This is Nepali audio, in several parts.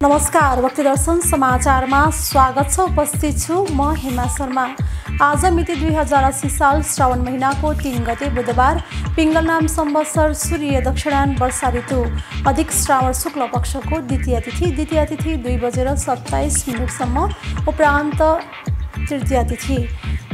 नमस्कार, भक्ति दर्शन समाचारमा स्वागत छ। उपस्थित छु म हेमा शर्मा। आज मिति 2080 साल श्रावण महिनाको 3 गते बुधबार पिङ्गल नाम संवत्सर सूर्य दक्षिणायन वर्षा ऋतु अधिक श्रावण शुक्ल पक्षको द्वितीय तिथि 2:27 उपरान्त तृतीय तिथि।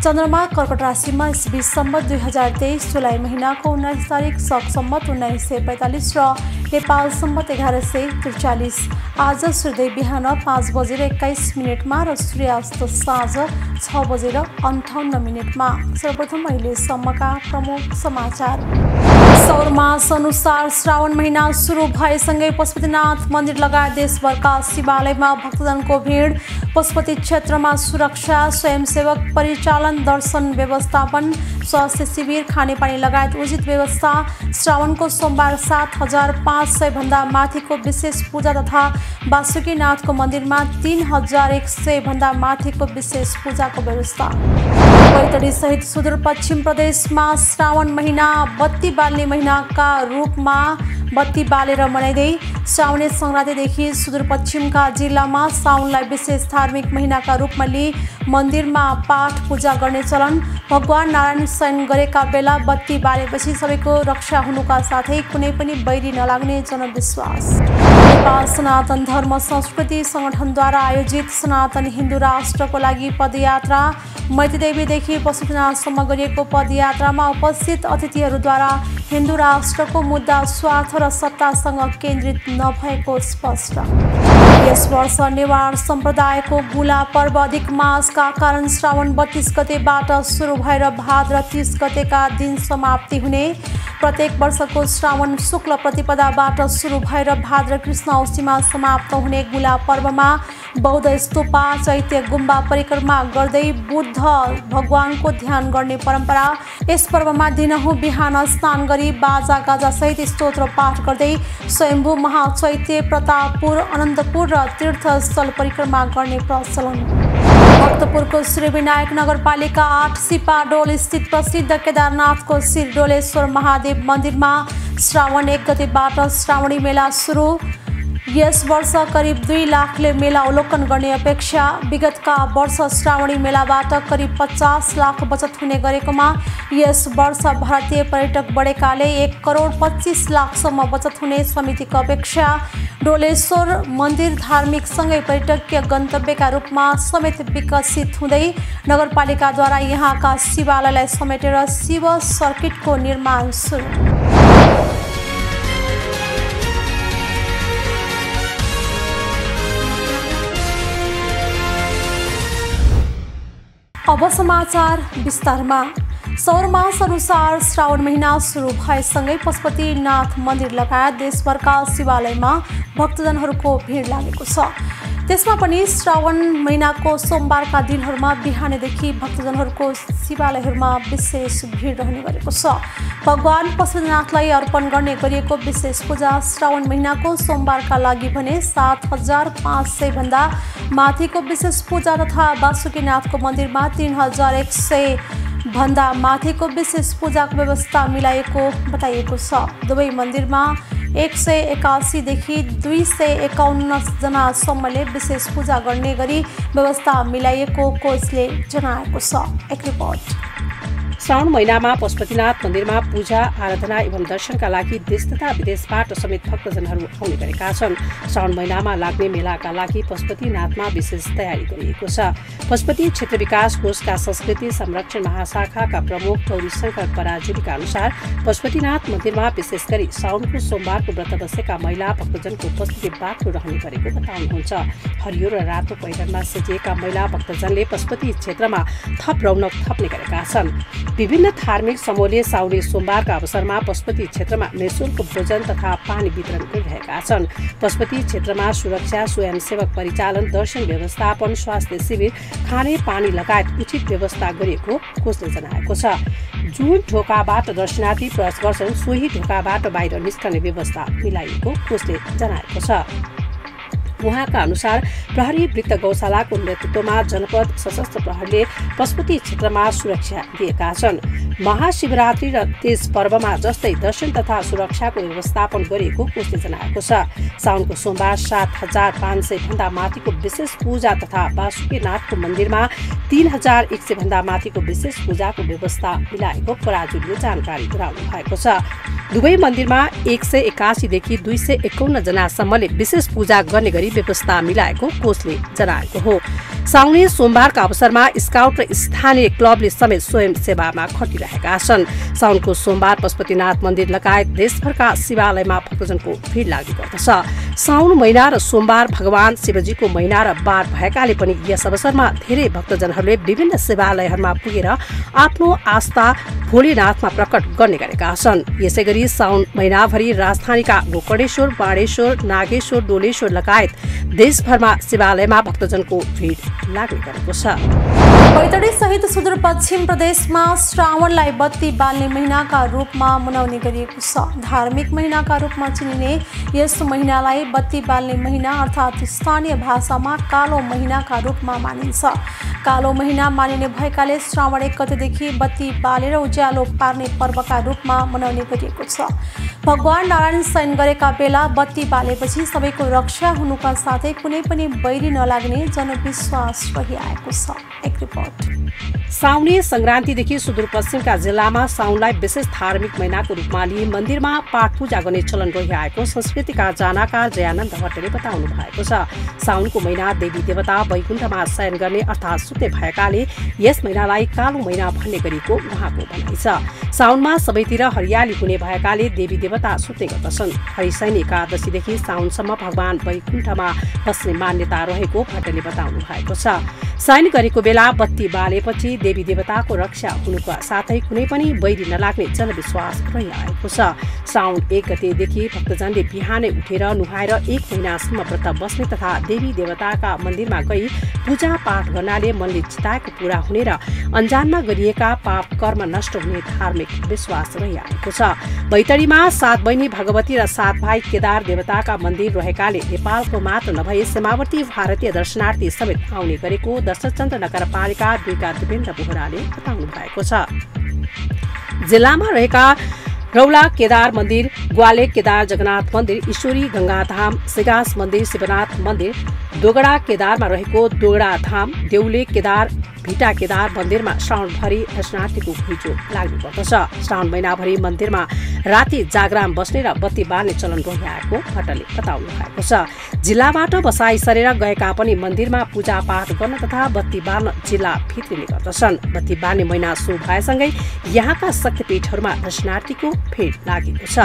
चन्द्रमा कर्कट राशिमा इस्वी सम्वत 2023 जुलाई महिनाको 19 तारिक शक सम्वत 1945 र नेपाल सम्वत 1143। आज सूर्योदय बिहान 5:21 र सूर्यास्त साँझ 6:58। सर्वप्रथम अहिलेसम्मका प्रमुख समाचार। सौर मास अनुसार श्रावण महिना सुरु भएसँगै पशुपतिनाथ मन्दिर लगायत देशभरका शिवालयमा भक्तजनको भिड। पशुपति क्षेत्रमा सुरक्षा, स्वयंसेवक परिचालन, दर्शन व्यवस्थापन, स्वास्थ्य शिविर, खानेपानी लगायत उचित व्यवस्था। श्रावणको सोमबार 7500 भन्दा माथिको विशेष पूजा तथा वासुकीनाथको मन्दिरमा 3100 भन्दा माथिको विशेष पूजाको व्यवस्था। बैतडी सहित सुदूरपश्चिम प्रदेशमा श्रावण महिना बत्ती बाल्ने महिनाका रूपमा बत्ती बालेर मनाइँदै श्रावणी सङ्क्रान्तिदेखि सुदूरपश्चिमका जिल्लामा साउनलाई विशेष धार्मिक महिनाका रूपमा लिई मन्दिरमा पाठ पूजा गर्ने चलन। भगवान नारायण शयन गरेका बेला बत्ती बालेपछि सबैको रक्षा हुनुका साथै कुनै पनि बैरी नलाग्ने जनविश्वास। नेपाल सनातन धर्म संस्कृति सङ्गठनद्वारा आयोजित सनातन हिन्दू राष्ट्रको लागि पदयात्रा। मैतीदेवीदेखि पशुपतिनाथसम्म गरिएको पदयात्रामा उपस्थित अतिथिहरूद्वारा हिन्दू राष्ट्रको मुद्दा स्वार्थ र सत्तासँग केन्द्रित नभएको स्पष्ट। यस वर्ष नेवार सम्प्रदायको गुला पर्व अधिक मासका कारण श्रावण 32 गतेबाट सुरु भएर भाद्र 30 गतेका दिन समाप्ति हुने। प्रत्येक वर्षको श्रावण शुक्ल प्रतिपदाबाट सुरु भएर भाद्र कृष्ण औँसीमा समाप्त हुने गुला पर्वमा बौद्ध स्तूपा, चैत्य गुम्बा परिक्रमा गर्दै बुद्ध भगवानको ध्यान गर्ने परम्परा। यस पर्वमा दिनहुँ बिहान स्नान गरी बाजा गाजा सहित स्तोत्र पाठ गर्दै स्वयम्भू महाचैत्य, प्रतापपुर, अनन्तपुर र तीर्थस्थल परिक्रमा गर्ने प्रचलन। भक्तपुरको श्रीविनायक नगरपालिका 8 सिपाडोल स्थित प्रसिद्ध केदारनाथको शिरडोलेश्वर महादेव मन्दिरमा श्रावण 1 गतेबाट श्रावणी मेला सुरु। यस वर्ष करिब 2 लाखले मेला अवलोकन गर्ने अपेक्षा। विगतका वर्ष श्रावणी मेलाबाट करिब 50 लाख बचत हुने गरेकोमा यस वर्ष भारतीय पर्यटक बढेकाले 1,25,00,000सम्म बचत हुने समितिको अपेक्षा। डोलेश्वर मन्दिर धार्मिकसँगै पर्यटकीय गन्तव्यका रूपमा समेत विकसित हुँदै नगरपालिकाद्वारा यहाँका शिवालयलाई समेटेर शिव सर्किटको निर्माण सुरु। अब समाचार विस्तारमा। सौर मास अनुसार श्रावण महिना सुरु भएसँगै पशुपतिनाथ मन्दिर लगायत देशभरका शिवालयमा भक्तजनहरूको भिड लागेको छ। त्यसमा पनि श्रावण महिनाको सोमबारका दिनहरूमा बिहानैदेखि भक्तजनहरूको शिवालयहरूमा विशेष भिड रहने गरेको छ। भगवान पशुपतिनाथलाई अर्पण गर्ने गरिएको विशेष पूजा श्रावण महिनाको सोमबारका लागि भने 7500 भन्दा माथिको विशेष पूजा तथा वासुकीनाथको मन्दिरमा 3100 भन्दा माथिको विशेष पूजाको व्यवस्था मिलाएको बताइएको छ। दुवै मन्दिरमा 181 देखि 251 जनासम्मले विशेष पूजा गर्ने गरी व्यवस्था मिलाइएको कोचले जनाएको छ। एक रिपोर्ट। श्रावण महिनामा पशुपतिनाथ मन्दिरमा पूजा आराधना एवं दर्शनका लागि देश तथा विदेशबाट समेत भक्तजनहरू आउने गरेका छन्। श्रावण महिनामा लाग्ने मेलाका लागि पशुपतिनाथमा विशेष तयारी गरिएको छ। पशुपति क्षेत्र विकास कोषका संस्कृति संरक्षण महाशाखाका प्रमुख गौरी शङ्कर पराजुलीका अनुसार पशुपतिनाथ मन्दिरमा विशेष गरी श्रावणको सोमबारको व्रत बसेका महिला भक्तजनको उपस्थिति बाक्लो रहने गरेको बताउनुहुन्छ। हरियो र रातो पहिरनमा सजिएका महिला भक्तजनले पशुपति क्षेत्रमा थप रौनक थप्ने गरेका छन्। विभिन्न धार्मिक समूहले साउनी सोमबारका अवसरमा पशुपति क्षेत्रमा निःशुल्क भोजन तथा पानी वितरण गरिरहेका छन्। पशुपति क्षेत्रमा सुरक्षा, स्वयंसेवक परिचालन, दर्शन व्यवस्थापन, स्वास्थ्य शिविर, खाने पानी लगायत उचित व्यवस्था गरिएको कोषले जनाएको छ। जुन ढोकाबाट दर्शनार्थी प्रवेश गर्छन् सोही ढोकाबाट बाहिर निस्कने व्यवस्था मिलाइएको कोषले जनाएको छ। उहाँका अनुसार प्रहरी वृत्त गौशालाको नेतृत्वमा जनपद सशस्त्र प्रहरीले पशुपति क्षेत्रमा सुरक्षा दिएका छन्। महाशिवरात्रि र तीज पर्वमा जस्तै दर्शन तथा सुरक्षाको व्यवस्थापन गरिएको कोषले जनाएको छ। साउनको सोमबार 7,500 भन्दा माथिको विशेष पूजा तथा वासुकीनाथको मन्दिरमा 3,100 भन्दा माथिको विशेष पूजाको व्यवस्था मिलाएको पराजुलीले जानकारी गराउनु भएको छ। दुवै मन्दिरमा 181 देखि 251 जनासम्मले विशेष पूजा गर्ने गरी व्यवस्था मिलाएको कोषले जनाएको हो। साउने सोमबारका अवसरमा स्काउट र स्थानीय क्लबले समेत स्वयं सेवामा खटिरहेका छन्। साउनको सोमबार पशुपतिनाथ मन्दिर लगायत देशभरका शिवालयमा भक्तजनको भिड लाग्ने गर्दछ। साउन महिना र सोमबार भगवान शिवजीको महिना र बार भएकाले पनि यस अवसरमा धेरै भक्तजनहरूले विभिन्न शिवालयहरूमा पुगेर आफ्नो आस्था भोलेनाथमा प्रकट गर्ने गरेका छन्। यसै गरी साउन महिनाभरि राजधानीका गोकर्णेश्वर, बाणेश्वर, नागेश्वर, डोलेश्वर लगायत देशभरमा शिवालयमा भक्तजनको भिड लाग्ने गरेको छ। बैतडी सहित सुदूरपश्चिम प्रदेशमा श्रावणलाई बत्ती बाल्ने महिनाका रूपमा मनाउने गरिएको छ। धार्मिक महिनाका रूपमा चिनिने यस महिनालाई बत्ती बाल्ने महिना अर्थात् स्थानीय भाषामा कालो महिनाका रूपमा मानिन्छ। कालो महिना मानिने भएकाले श्रावण 1 गतेदेखि बत्ती बालेर उज्यालो पार्ने पर्वका रूपमा मनाउने गरिएको छ। भगवान नारायण शयन गरेका बेला बत्ती बालेपछि सबैको रक्षा हुनुका साथै कुनै पनि बैरी नलाग्ने जनविश्वास रहिआएको छ। एक रिपोर्ट। साउने संक्रान्तिदेखि सुदूरपश्चिमका जिल्लामा साउनलाई विशेष धार्मिक महिनाको रूपमा लिई मन्दिरमा पाठ पूजा गर्ने चलन रहिआएको संस्कृतिका जानकार जयानन्द भट्टले बताउनु भएको छ। साउनको महिना देवी देवता वैकुण्ठमा शयन गर्ने अर्थात् सुत्ने भएकाले यस महिनालाई कालो महिना भन्ने गरेको उहाँको भनाइ छ। साउनमा सबैतिर हरियाली हुने भएकाले देवी देवता सुत्ने गर्दछन्। हरिशयनी एकादशीदेखि साउनसम्म भगवान वैकुण्ठमा बस्ने मान्यता रहेको भट्टले बताउनु भएको छ। शयन गरेको बेला बत्ती बालेपछि देवी देवताको रक्षा हुनुका साथै कुनै पनि बैरी नलाग्ने जनविश्वास रहिआएको छ। साउन 1 गतेदेखि भक्तजनले बिहानै उठेर नुहाएर 1 महिनासम्म व्रत बस्ने तथा देवी देवताका मन्दिरमा गई पूजा पाठ गर्नाले मनले चिताएको पूरा हुने र अन्जानमा गरिएका पाप कर्म नष्ट हुने धार्मिक विश्वास रहिआएको छ। बैतडीमा 7 बहिनी भगवती र 7 भाइ केदार देवताका मन्दिर रहेकाले नेपालको मात्र नभई सीमावर्ती भारतीय दर्शनार्थी समेत आउने गरेको दर्शनचन्द्र नगरपालिका 2 का देवेन्द्र बोहराले बताउनु भएको छ। जिल्लामा रहेका रौला केदार मन्दिर, ग्वाले केदार जगन्नाथ मन्दिर, ईश्वरी गंगाधाम, सिगास मन्दिर, शिवनाथ मन्दिर, दोगडा केदारमा रहेको दोगडा धाम, देउले केदार, भिटा केदार मन्दिरमा श्रावणभरि दर्शनार्थीको घुइँचो लाग्ने गर्दछ। श्रावण महिनाभरि मन्दिरमा राति जागराम बस्ने र बत्ती बाल्ने चलन रहिआएको भट्टले बताउनु भएको छ। जिल्लाबाट बसाई सरेर गएका पनि मन्दिरमा पूजा पाठ गर्न तथा बत्ती बाल्न जिल्ला भित्रिने गर्दछन्। बत्ती बाल्ने महिना सुरु भएसँगै यहाँका शक्तिपीठहरूमा दर्शनार्थीको भिड लागेको छ।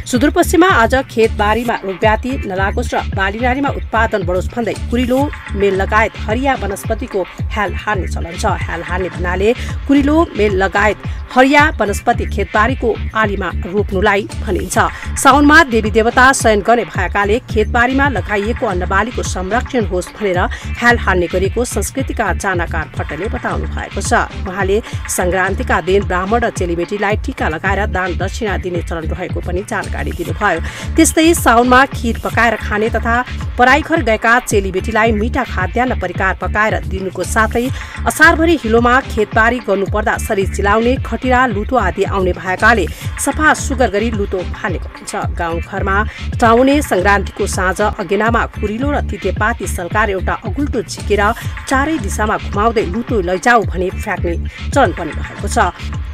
सुदूरपश्चिममा आज खेतबारीमा रोगव्याधि नलागोस् र बालीनालीमा उत्पादन बढोस् भन्दै कुरिलो, मेल लगायत हरिया वनस्पतिको ह्याल हान्ने चलन छ। ह्याल हान्ने भन्नाले कुरिलो, मेल लगायत हरिया वनस्पति खेतबारीको आलीमा रोप्नुलाई भनिन्छ। साउनमा देवी देवता शयन गर्ने भएकाले खेतबारीमा लगाइएको अन्नबालीको संरक्षण होस् भनेर ह्याल हान्ने गरेको संस्कृतिका जानकार भट्टले बताउनु भएको छ। उहाँले संक्रान्तिका दिन ब्राह्मण र चेलीबेटीलाई टीका लगाएर दान दक्षिणा दिने चलन रहेको पनि जानकारी दिनुभयो। त्यस्तै साउनमा खीर पकाएर खाने तथा पराईघर गएका चेलीबेटीलाई मिठा खाद्यान्न परिकार पकाएर दिनुको साथै असारभरि हिलोमा खेतबारी गर्नुपर्दा शरीर चिलाउने, खटिरा, लुतो आदि आउने भएकाले सफा सुग्घर गरी लुतो फाल्ने गरिन्छ। गाउँघरमा साउने संक्रान्तिको साँझ अगेनामा कुरिलो र तितेपाती सल्काएर एउटा अगुल्टो झिकेर चारै दिशामा घुमाउँदै लुतो लैजाऊ भनी फ्याँक्ने चलन पनि भएको छ।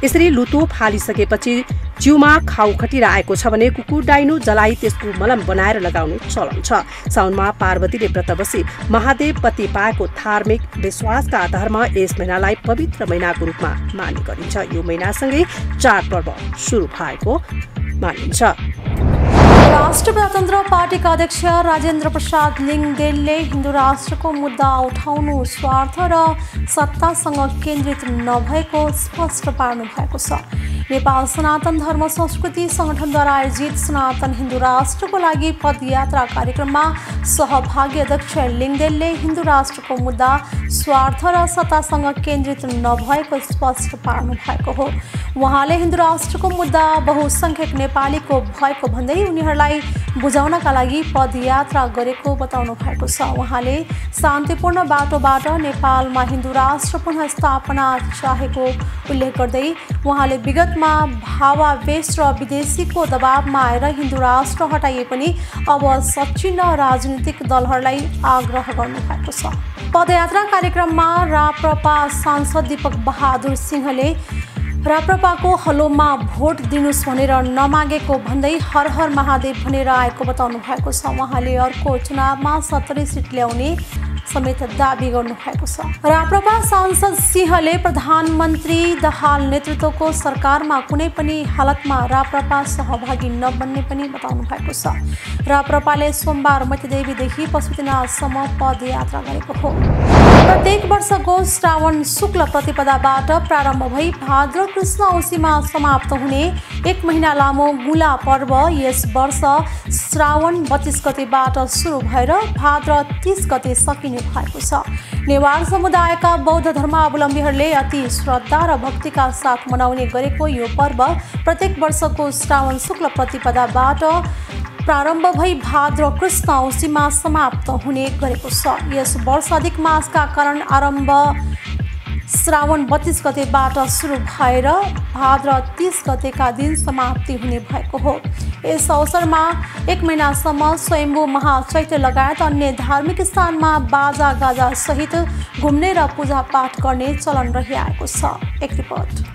यसरी लुतो फालिसकेपछि जिउमा खाउ खटिरा आएको छ भने कुकुर डाइनो जलाई त्यसको मलम बनाएर लगाउने चलन छ। साउनमा पार्वतीले व्रत बसी महादेव पति पाएको धार्मिक विश्वासका आधारमा यस महिनालाई पवित्र महिनाको रूपमा मान्ने गरिन्छ। यो महिनासँगै चाड पर्व सुरु भएको मानिन्छ। राष्ट्रिय प्रजातन्त्र पार्टीका अध्यक्ष राजेन्द्र प्रसाद लिङ्गदेनले हिन्दू राष्ट्रको मुद्दा उठाउनु स्वार्थ र सत्तासँग केन्द्रित नभएको स्पष्ट पार्नु भएको छ। नेपाल सनातन धर्म संस्कृति संगठनद्वारा आयोजित सनातन हिन्दू राष्ट्रको लागि पदयात्रा कार्यक्रममा सहभागी अध्यक्ष लिङदेलले हिन्दू राष्ट्रको मुद्दा स्वार्थ र सत्तासँग केन्द्रित नभएको स्पष्ट पार्नु भएको हो। उहाँले हिन्दू राष्ट्रको मुद्दा बहुसंख्यक नेपालीको भएको भन्दै उनीहरूलाई बुझाउनका लागि पदयात्रा गरेको बताउनु भएको छ। उहाँले शान्तिपूर्ण बाटोबाट नेपालमा हिन्दू राष्ट्र पुनः स्थापना चाहेको उल्लेख गर्दै उहाँले विगतमा भावावेश र विदेशीको दबावमा आएर हिन्दू राष्ट्र हटाइए पनि अब सचिन राजनीतिक दलहरूलाई आग्रह गर्नुभएको छ। पदयात्रा कार्यक्रममा राप्रपा सांसद दीपक बहादुर सिंहले राप्रपाको हलोमा भोट दिनुस् भनेर नमागेको भन्दै हर हर महादेव भनेर आएको बताउनु भएको छ। उहाँले अर्को चुनावमा 70 सिट ल्याउने समेत दाबी गर्नुभएको छ। राप्रपा सांसद सिंहले प्रधानमन्त्री दाहाल नेतृत्वको सरकारमा कुनै पनि हालतमा राप्रपा सहभागी नबन्ने पनि बताउनु भएको छ। राप्रपाले सोमबार मैतीदेवीदेखि पशुपतिनाथसम्म पदयात्रा गरेको हो। प्रत्येक वर्षको श्रावण शुक्ल प्रतिपदाबाट प्रारम्भ भई भाद्र कृष्ण औँसीमा समाप्त हुने 1 महिना लामो गुला पर्व यस वर्ष श्रावण 32 गतेबाट सुरु भएर भाद्र 30 गते सकिने भएको छ। नेवार समुदायका बौद्ध धर्मावलम्बीहरूले अति श्रद्धा र भक्तिका साथ मनाउने गरेको यो पर्व प्रत्येक वर्षको श्रावण शुक्ल प्रतिपदाबाट प्रारम्भ भई भाद्र कृष्ण औँसीमा समाप्त हुने गरेको छ। यस वर्ष अधिक मासका कारण आरम्भ श्रावण 32 गतेबाट सुरु भएर भाद्र 30 गतेका दिन समाप्ति हुने भएको हो। यस अवसरमा 1 महिनासम्म स्वयम्भू महाचैत्य लगायत अन्य धार्मिक स्थानमा बाजा गाजा सहित घुम्ने र पूजापाठ गर्ने चलन रहिआएको छ। एक रिपोर्ट।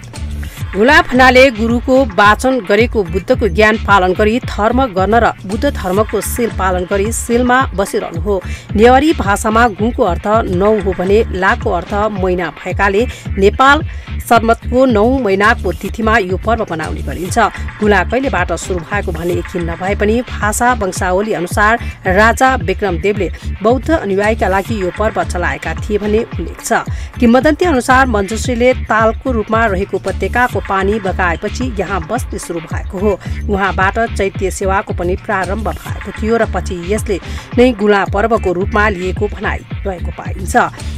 घुला फनाले गुरुको वाचन गरेको बुद्धको ज्ञान पालन गरी धर्म गर्न र बुद्ध धर्मको सील पालन गरी सीलमा बसिरहनु हो। नेवारी भाषामा गुको अर्थ 9 हो भने लाको अर्थ महिना भएकाले नेपाल सर्मतको 9 महिनाको तिथिमा यो पर्व मनाउने गरिन्छ। घुला कहिलेबाट सुरु भएको भन्ने यकिन नभए पनि भाषा वंशावली अनुसार राजा विक्रमदेवले बौद्ध अनुयायीका लागि यो पर्व चलाएका थिए भन्ने उल्लेख छ। किम्वदन्ती अनुसार मञ्जुश्रीले तालको रूपमा रहेको उपत्यकाको पानी बगाएपछि यहाँ बस्ने सुरु भएको हो। उहाँबाट चैत्य सेवाको पनि प्रारम्भ भएको थियो र पछि यसले नै गुला पर्वको रूपमा लिएको भनाइ रहेको पाइन्छ।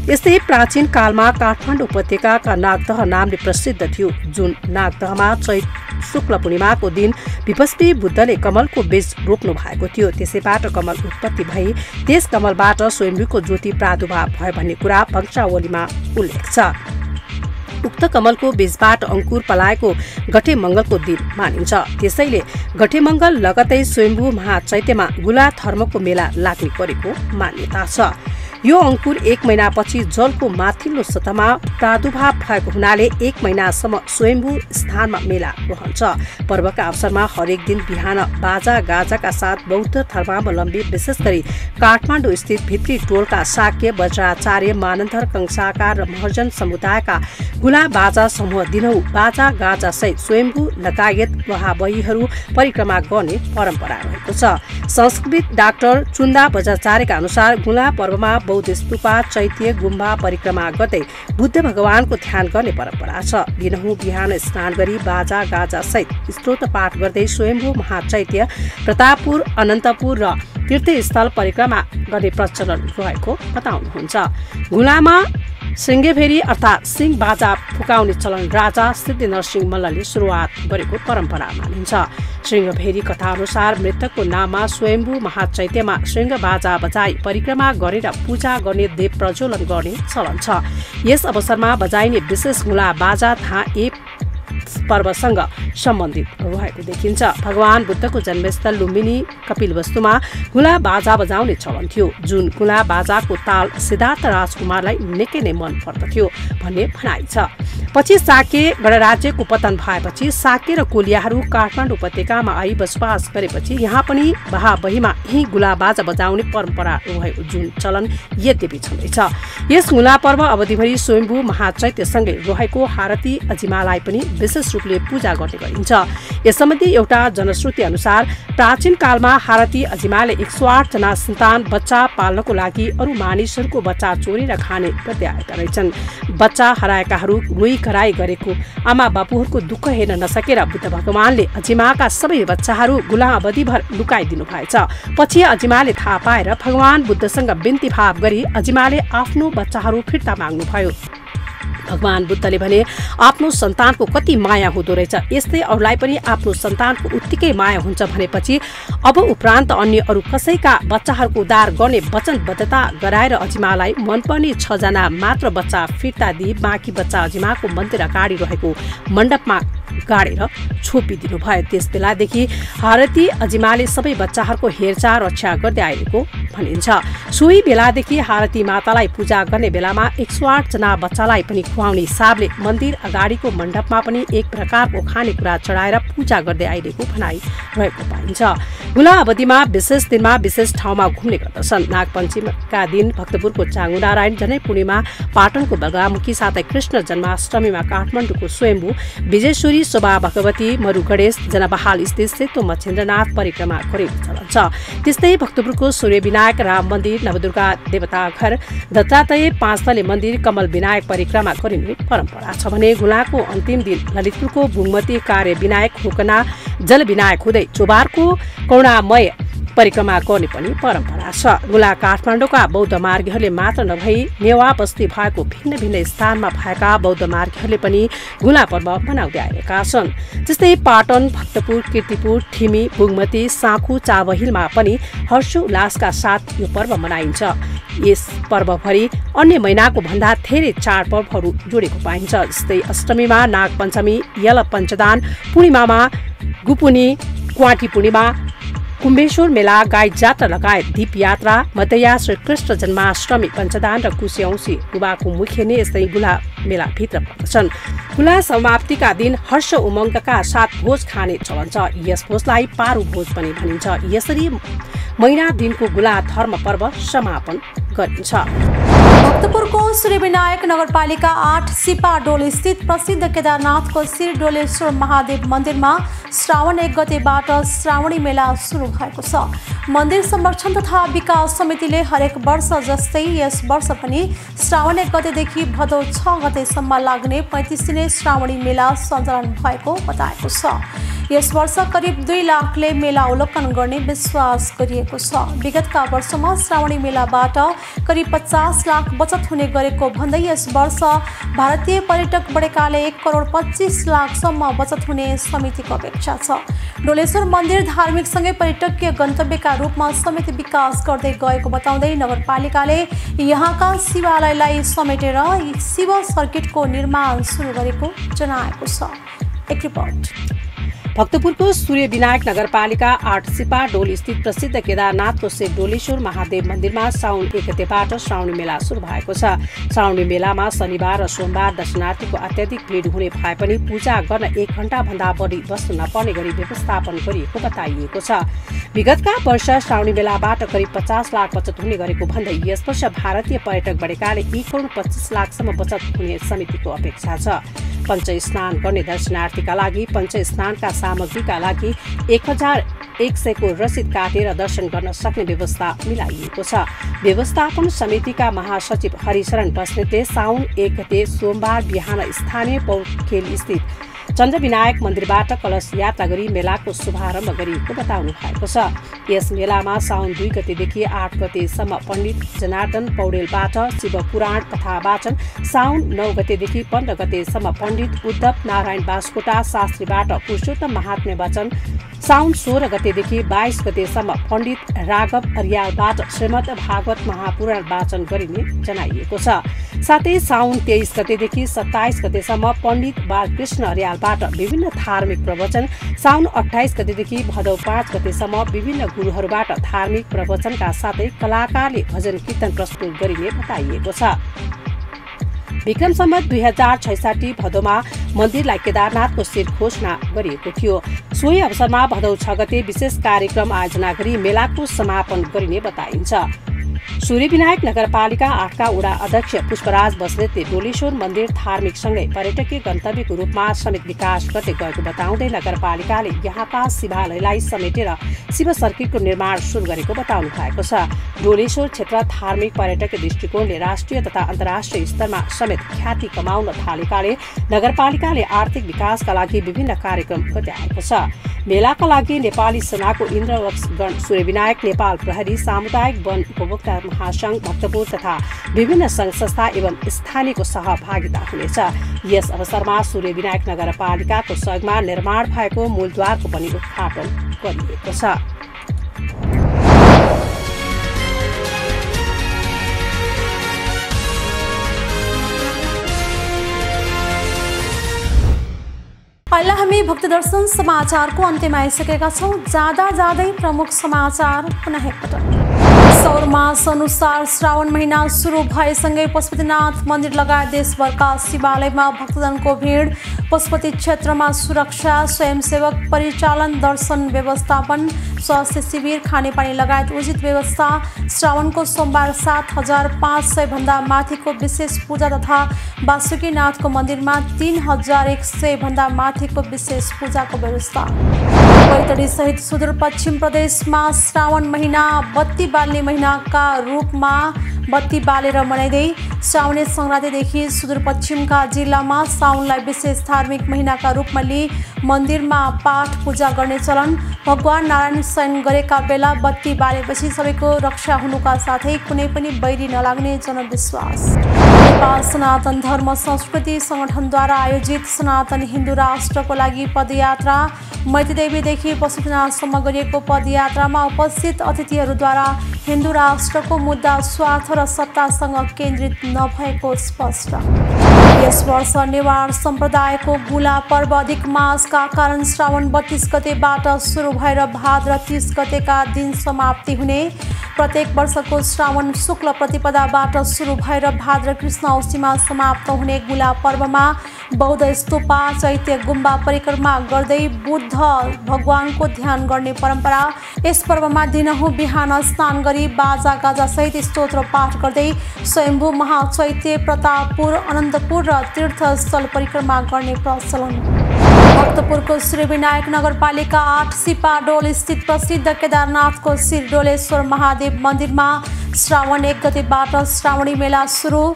यस्तै प्राचीन कालमा काठमाडौँ उपत्यकाका नागदह नामले प्रसिद्ध थियो। जुन नागदहमा चैत शुक्ल पूर्णिमाको दिन विपस्वी बुद्धले कमलको बीज रोप्नु भएको थियो। त्यसैबाट कमल उत्पत्ति भई त्यस कमलबाट स्वयम्भूको ज्योति प्रादुर्भाव भयो भन्ने कुरा वंशावलीमा उल्लेख छ। उक्त कमलको बीजबाट अंकुर पलाएको गठे मंगलको दिन मानिन्छ। त्यसैले गठे मंगल लगतै स्वयम्भू महाचैत्यमा गुला धर्मको मेला लाग्ने गरेको मान्यता छ। यो अंकुर 1 महिनापछि जलको माथिल्लो सतहमा प्रादुर्भाव भएको हुनाले 1 महिनासम्म स्वयम्भू स्थानमा मेला रहन्छ। पर्वका अवसरमा हरेक दिन बिहान बाजा गाजाका साथ बौद्ध धर्मावलम्बी विशेष गरी काठमाडौँ स्थित भित्री टोलका शाक्य वज्राचार्य मानन्धर कंसाकार र महर्जन समुदायका गुला बाजा समूह दिनहु बाजा गाजा सहित स्वयम्भू लगायत वहाबहीहरू परिक्रमा गर्ने परम्परा रहेको छ। संस्कृत डाक्टर चुन्दा वज्राचार्यका अनुसार गुला पर्वमा बौद्ध स्तूपा चैत्य गुम्बा परिक्रमा गर्दै बुद्ध भगवानको ध्यान गर्ने परम्परा छ। दिनहुँ बिहान स्नान गरी बाजा गाजा सहित स्तोत्र पाठ गर्दै स्वयम्भू महाचैत्य प्रतापपुर अनन्तपुर र तीर्थस्थल परिक्रमा गर्ने प्रचलन रहेको बताउनुहुन्छ। गुलामा सिंगेफेरी अर्थात् सिंह बाजा फुकाउने चलन राजा सिद्धिनरसिंह मल्लले सुरुवात गरेको परम्परा मानिन्छ। सिंहभेरी कथा अनुसार मृतकको नाममा स्वयम्भू महाचैत्यमा सिंह बाजा बजाई परिक्रमा गरेर पूजा गर्ने देव प्रज्वलन गर्ने चलन छ। यस अवसरमा बजाइने विशेष गुला बाजा पर्वसँग सम्बन्धित रहेको देखिन्छ। भगवान बुद्धको जन्मस्थल लुम्बिनी कपिलवस्तुमा गुला बाजा बजाउने चलन थियो। जुन गुला बाजाको ताल सिद्धार्थ राजकुमारलाई निकै नै मन पर्दथ्यो भन्ने भनाइ छ। पछि साके गणराज्यको पतन भएपछि साके र कोलियाहरू काठमाडौँ उपत्यकामा आई बसोबास गरेपछि यहाँ पनि बहाबहीमा यही गुला बाजा बजाउने परम्परा रहेको जुन चलन यद्यपि छँदैछ। यस गुला पर्व अवधिभरि स्वयम्भू महाचैत्यसँगै रहेको हारती अजिमालाई पनि विशेष विशेष रूपले पूजा गर्ने गरिन्छ। यस सम्बन्धी एउटा जनश्रुति अनुसार प्राचीन कालमा हारती अजिमाले 108 जना सन्तान बच्चा पाल्नको लागि अरू मानिसहरूको बच्चा चोरेर खाने गर्दै आएका रहेछन्। बच्चा हराएकाहरू रोइ कराई गरेको आमा बाबुहरूको दुःख हेर्न नसकेर बुद्ध भगवानले अजिमाका सबै बच्चाहरू गुलामअवधिभर लुकाइदिनु भएछ। पछि अजिमाले थाहा पाएर भगवान बुद्धसँग बिन्ती भाव गरी अजिमाले आफ्नो बच्चाहरू फिर्ता माग्नुभयो। भगवान बुद्धले भने आफ्नो सन्तानको कति माया हुँदो रहेछ, यस्तै अरूलाई पनि आफ्नो सन्तानको उत्तिकै माया हुन्छ भनेपछि अब उपरान्त अन्य अरू कसैका बच्चाहरूको उद्धार गर्ने वचनबद्धता गराएर अजिमालाई मनपर्ने 6 जना मात्र बच्चा फिर्ता दिई बाँकी बच्चा अजिमाको मन्दिर अगाडि रहेको मण्डपमा गाडेर छोपिदिनु भयो। त्यस बेलादेखि हारती अजिमाले सबै बच्चाहरूको हेरचाह रक्षा गर्दै आएको भनिन्छ। सोही बेलादेखि हारती मातालाई पूजा गर्ने बेलामा 108 जना बच्चालाई पनि खुवाउने हिसाबले मन्दिर अगाडिको मण्डपमा पनि एक प्रकारको खानेकुरा चढाएर पूजा गर्दै आइरहेको भनाइ रहेको पाइन्छ। गुला अवधिमा विशेष दिनमा विशेष ठाउँमा घुम्ने गर्दछन्। नागपञ्चमीका दिन भक्तपुरको चाङ्गुनारायण, जनै पूर्णिमा पाटनको बगलामुखी, साथै कृष्ण जन्माष्टमीमा काठमाडौँको स्वयम्भू विजयश्वरी शोभा भगवती, मरु गणेश जनबहाल स्थित सेतो मच्छेन्द्रनाथ परिक्रमा गरेको चलन छ। त्यस्तै भक्तपुरको सूर्य विनायक, राम मन्दिर, नवदुर्गा देवता घर, दत्तात्रेय 5 तले मन्दिर, कमल विनायक परिक्रमा गरिने परम्परा छ भने गुलाको अन्तिम दिन ललितपुरको बुङमती कार्य विनायक, हुकना जल विनायक हुँदै चोबारको करुणामय परिक्रमा गर्ने पनि परम्परा छ। गुला काठमाडौँका बौद्ध मार्गीहरूले मात्र नभई नेवा बस्ती भएको भिन्न भिन्न स्थानमा भएका बौद्ध मार्गीहरूले पनि गुला पर्व मनाउँदै आएका छन्। जस्तै पाटन, भक्तपुर, कीर्तिपुर, ठिमी, बुङमती, साँखु, चावहिलमा पनि हर्षोल्लासका साथ यो पर्व मनाइन्छ। यस पर्वभरि अन्य महिनाको भन्दा धेरै चाडपर्वहरू जोडेको पाइन्छ। जस्तै अष्टमीमा नागपञ्चमी, यल पञ्चदान, पूर्णिमामा गुपुनी, क्वाटी पूर्णिमा, कुम्भेश्वर मेला, गाई जात्रा लगायत दीप यात्रा, मध्यया श्रीकृष्ण जन्माष्टमी, पञ्चदान र कुशे औँसी गुवाको मुख्य नै यस्तै गुला मेलाभित्र पर्दछन्। गुला समाप्तिका दिन हर्ष उमङ्गका साथ भोज खाने चलन छ। यस भोजलाई पारु भोज पनि भनिन्छ। यसरी महिना दिनको गुला धर्म पर्व समापन गरिन्छ। भक्तपुरको सूर्यविनायक नगरपालिका 8 सिपाडोल स्थित प्रसिद्ध केदारनाथको श्री डोलेश्वर महादेव मन्दिरमा श्रावण 1 गतेबाट श्रावणी मेला सुरु भएको छ। मन्दिर संरक्षण तथा विकास समितिले हरेक वर्ष जस्तै यस वर्ष पनि श्रावण 1 गतेदेखि भदौ 6 गतेसम्म लाग्ने 35 दिने श्रावणी मेला सञ्चालन भएको बताएको छ। यस वर्ष करिब 2 लाखले मेला अवलोकन गर्ने विश्वास गरिएको छ। विगतका वर्षमा श्रावणी मेलाबाट करिब 50 लाख बचत हुने गरेको भन्दै यस वर्ष भारतीय पर्यटक बढेकाले 1 करोड 25 लाखसम्म बचत हुने समितिको अपेक्षा छ। डोलेश्वर मन्दिर धार्मिकसँगै पर्यटकीय गन्तव्यका रूपमा समेत विकास गर्दै गएको बताउँदै नगरपालिकाले यहाँका शिवालयलाई समेटेर शिव सर्किटको निर्माण सुरु गरेको जनाएको छ। एक रिपोर्ट। भक्तपुरको सूर्य विनायक नगरपालिका 8 सिपाडोल स्थित प्रसिद्ध केदारनाथको श्री डोलेश्वर महादेव मन्दिरमा साउन 1 गतेबाट श्रावणी मेला सुरु भएको छ। श्रावणी मेलामा शनिबार र सोमबार दर्शनार्थीको अत्याधिक भिड हुने भए पनि पूजा गर्न 1 घण्टा भन्दा बढी बस्न नपर्ने गरी व्यवस्थापन गरिएको बताइएको छ। विगतका वर्ष श्रावणी मेलाबाट करिब 50 लाख बचत हुने गरेको भन्दै यस वर्ष भारतीय पर्यटक बढेकाले 1 करोड 25 लाखसम्म बचत हुने समितिको अपेक्षा छ। पञ्च स्नान गर्ने दर्शनार्थीका लागि पञ्च स्नानका सामग्रीका लागि 1100 को रसिद काटेर दर्शन गर्न सक्ने व्यवस्था मिलाइएको छ। व्यवस्थापन समितिका महासचिव हरिशरण बस्नेतले साउन 1 गते सोमबार बिहान स्थानीय पौखेल स्थित चन्द्रविनायक मन्दिरबाट कलश यात्रा गरी मेलाको शुभारम्भ गरिएको बताउनु भएको छ। यस मेलामा साउन 2 गतेदेखि 8 गतेसम्म पण्डित जनार्दन पौडेलबाट शिव पुराण कथा वाचन, साउन 9 गतेदेखि 15 गतेसम्म पण्डित उद्धव नारायण बास्कोटा शास्त्रीबाट पुरुषोत्तम महात्म्य वाचन, साउन 16 गतेदेखि 22 गतेसम्म पण्डित राघव अर्यालबाट श्रीमद् भागवत महापुराण वाचन गरिने जनाइएको छ। साथै साउन 23 गतेदेखि 27 गतेसम्म पण्डित बालकृष्ण अर्यालबाट विभिन्न धार्मिक प्रवचन, साउन 28 गतेदेखि भदौ 5 गतेसम्म विभिन्न गुरुहरूबाट धार्मिक प्रवचनका साथै कलाकारले भजन कीर्तन प्रस्तुत गरिने बताइएको छ। विक्रम सम्वत 2066 भदौमा मन्दिरलाई केदारनाथको शिर घोषणा गरिएको थियो। सोही अवसरमा भदौ 6 गते विशेष कार्यक्रम आयोजना गरी मेलाको समापन गरिने बताइन्छ। सूर्यविनायक नगरपालिका 8 का वडा अध्यक्ष पुष्पराज बस्नेतले डोलेश्वर मन्दिर धार्मिकसँगै पर्यटकीय गन्तव्यको रूपमा समेत विकास गर्दै गएको बताउँदै नगरपालिकाले यहाँका शिवालयलाई समेटेर शिव सर्किटको निर्माण सुरु गरेको बताउनु भएको छ। डोलेश्वर क्षेत्र धार्मिक पर्यटकीय दृष्टिकोणले राष्ट्रिय तथा अन्तर्राष्ट्रिय स्तरमा समेत ख्याति कमाउन थालेकाले नगरपालिकाले आर्थिक विकासका लागि विभिन्न कार्यक्रम गर्दै आएको छ। मेलाका लागि नेपाली सेनाको इन्द्रवक्स गण, सूर्यविनायक नेपाल प्रहरी, सामुदायिक वन उपभोक्ता महासंघ भक्तपुर तथा विभिन्न संघ संस्था एवं स्थानीयको सहभागिता हुनेछ। यस अवसरमा सूर्यविनायक नगरपालिकाको सहयोगमा निर्माण भएको मूलद्वारको पनि उद्घाटन गरिएको छ। अहिले हामी भक्तदर्शन समाचारको अन्त्यमा आइसकेका छौँ। जाँदै प्रमुख समाचार पुनः एकपटक। सौर मास अनुसार श्रावण महिना सुरु भएसँगै पशुपतिनाथ मन्दिर लगायत देशभरका शिवालयमा भक्तजनको भिड। पशुपति क्षेत्रमा सुरक्षा, स्वयंसेवक परिचालन, दर्शन व्यवस्थापन, स्वास्थ्य शिविर, खानेपानी लगायत उचित व्यवस्था। श्रावणको सोमबार 7500 भन्दा माथिको विशेष पूजा तथा वासुकीनाथको मन्दिरमा 3100 भन्दा माथिको विशेष पूजाको व्यवस्था। बैतडी सहित सुदूरपश्चिम प्रदेशमा श्रावण महिना बत्ती बाल्ने महिनाका रूपमा बत्ती बालेर मनाइँदै श्रावणी सङ्क्रान्तिदेखि सुदूरपश्चिमका जिल्लामा साउनलाई विशेष धार्मिक महिनाका रूपमा लिई मन्दिरमा पाठ पूजा गर्ने चलन। भगवान नारायण शयन गरेका बेला बत्ती बालेपछि सबैको रक्षा हुनुका साथै कुनै पनि बैरी नलाग्ने जनविश्वास। नेपाल सनातन धर्म संस्कृति सङ्गठनद्वारा आयोजित सनातन हिन्दू राष्ट्रको लागि पदयात्रा। मैतीदेवीदेखि पशुपतिनाथसम्म गरिएको पदयात्रामा उपस्थित अतिथिहरूद्वारा हिन्दू राष्ट्रको मुद्दा स्वार्थ र सत्तासँग केन्द्रित नभएको स्पष्ट। यस वर्ष नेवार सम्प्रदायको गुला पर्व अधिक मासका कारण श्रावण 32 गतेबाट सुरु भएर भाद्र 30 गतेका दिन समाप्ति हुने। प्रत्येक वर्षको श्रावण शुक्ल प्रतिपदाबाट सुरु भएर भाद्र कृष्ण औँसीमा समाप्त हुने गुला पर्वमा बौद्ध स्तूपा, चैत्य गुम्बा परिक्रमा गर्दै बुद्ध भगवानको ध्यान गर्ने परम्परा। यस पर्वमा दिनहुँ बिहान स्नान गरी बाजा गाजा सहित स्तोत्र पाठ गर्दै स्वयम्भू महाचैत्य, प्रतापपुर, अनन्तपुर र तीर्थस्थल परिक्रमा गर्ने प्रचलन। भक्तपुरको सूर्यविनायक नगरपालिका 8 सिपाडोल स्थित प्रसिद्ध केदारनाथको श्रीडोलेश्वर महादेव मन्दिरमा श्रावण 1 गतेबाट श्रावणी मेला सुरु।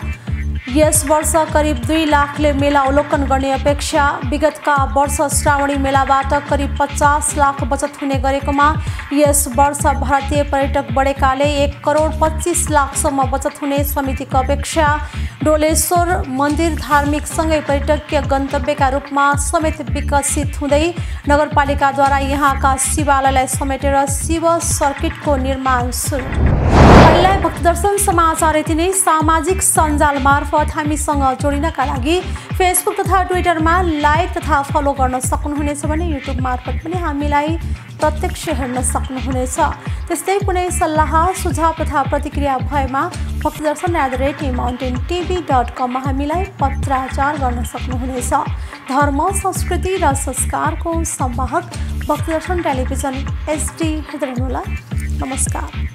यस वर्ष करिब 2 लाखले मेला अवलोकन गर्ने अपेक्षा। विगतका वर्ष श्रावणी मेलाबाट करिब 50 लाख बचत हुने गरेकोमा यस वर्ष भारतीय पर्यटक बढेकाले 1 करोड 25 लाखसम्म बचत हुने समितिको अपेक्षा। डोलेश्वर मन्दिर धार्मिकसँगै पर्यटकीय गन्तव्यका रूपमा समेत विकसित हुँदै नगरपालिकाद्वारा यहाँका शिवालयलाई समेटेर शिव सर्किटको निर्माण सुरु। अहिले भक्तदर्शन समाचार यति नै। सामाजिक सञ्जाल मार्फत हामीसँग जोडिनका लागि फेसबुक तथा ट्विटरमा लाइक तथा फलो गर्न सक्नुहुनेछ भने युट्युब मार्फत पनि हामीलाई प्रत्यक्ष हेर्न सक्नुहुनेछ। त्यस्तै कुनै सल्लाह सुझाव तथा प्रतिक्रिया भएमा भक्तदर्शन@mountaintv.com मा हामीलाई पत्राचार गर्न सक्नुहुनेछ। धर्म, संस्कृति र संस्कारको संवाहक भक्तदर्शन टेलिभिजन HD हेर्दै रहनुहोला। नमस्कार।